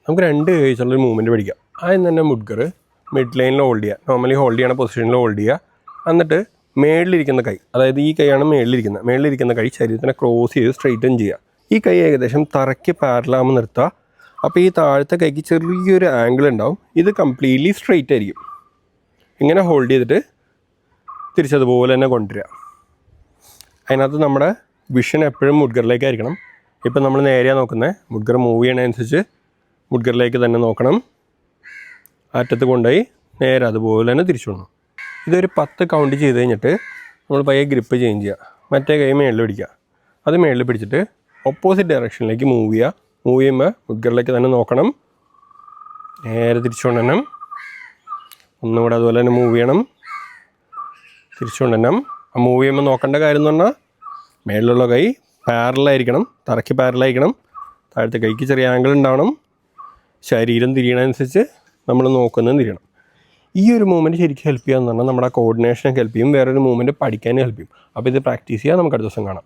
നമുക്ക് 2 കൈ വെച്ചുള്ളൊരു മൂവ്മെൻറ്റ് പഠിക്കാം. ആദ്യം തന്നെ മുഡ്ഗർ മിഡ് ലൈനിൽ ഹോൾഡ് ചെയ്യുക. നോർമലി ഹോൾഡ് ചെയ്യണ പൊസിഷനിൽ ഹോൾഡ് ചെയ്യുക. എന്നിട്ട് മേളിലിരിക്കുന്ന കൈ, അതായത് ഈ കൈയാണ് മേളിലിരിക്കുന്ന കൈ ശരീരത്തിനെ ക്രോസ് ചെയ്ത് സ്ട്രെയിറ്റൻ ചെയ്യുക. ഈ കൈ ഏകദേശം തറയ്ക്ക് പാരലാകുമ്പോൾ നിർത്തുക. അപ്പോൾ ഈ താഴത്തെ കൈക്ക് ചെറിയൊരു ആംഗിൾ ഉണ്ടാവും. ഇത് കംപ്ലീറ്റ്ലി സ്ട്രെയിറ്റ് ആയിരിക്കും. ഇങ്ങനെ ഹോൾഡ് ചെയ്തിട്ട് തിരിച്ചതുപോലെ തന്നെ കൊണ്ടുവരിക. അതിനകത്ത് നമ്മുടെ വിഷൻ എപ്പോഴും മുഡ്ഗറിലേക്കായിരിക്കണം. ഇപ്പം നമ്മൾ നേരെയാണ് നോക്കുന്നത്. മുഡ്ഗർ മൂവ് ചെയ്യണതനുസരിച്ച് മുഡ്ഗറിലേക്ക് തന്നെ നോക്കണം. അറ്റത്ത് കൊണ്ടുപോയി നേരെ അതുപോലെ തന്നെ തിരിച്ചു വിടണം. ഇതൊരു 10 കൗണ്ട് ചെയ്ത് കഴിഞ്ഞിട്ട് നമ്മൾ പയ്യെ ഗ്രിപ്പ് ചേഞ്ച് ചെയ്യുക. മറ്റേ കൈ മേളിൽ പിടിക്കുക. അത് മേളിൽ പിടിച്ചിട്ട് ഓപ്പോസിറ്റ് ഡയറക്ഷനിലേക്ക് മൂവ് ചെയ്യുക. മൂവ് ചെയ്യുമ്പോൾ മുഡ്ഗറിലേക്ക് തന്നെ നോക്കണം. നേരെ തിരിച്ചു കൊണ്ടുവരണം. ഒന്നുകൂടെ അതുപോലെ തന്നെ മൂവ് ചെയ്യണം. തിരിച്ചു കൊണ്ടുവരണം. ആ മൂവ് ചെയ്യുമ്പോൾ നോക്കേണ്ട കാര്യം എന്ന് പറഞ്ഞാൽ മേളിലുള്ള കൈ പാരലായിരിക്കണം, തറയ്ക്ക് പാരലായിരിക്കണം. താഴത്തെ കൈക്ക് ചെറിയ ആംഗിൾ ഉണ്ടാവണം. ശരീരം തിരിയണതനുസരിച്ച് നമ്മൾ നോക്കുന്നതും തിരിയണം. ഈ ഒരു മൂവ്മെൻറ്റ് ശരിക്കും ഹെൽപ്പ് ചെയ്യുക എന്ന് പറഞ്ഞാൽ നമ്മുടെ കോർഡിനേഷനൊക്കെ ഹെൽപ്പ് ചെയ്യും. വേറൊരു മൂവ്മെൻറ്റ് പഠിക്കാനും ഹെൽപ്പ് ചെയ്യും. അപ്പോൾ ഇത് പ്രാക്ടീസ് ചെയ്യുക. നമുക്ക് അടുത്ത ദിവസം കാണാം.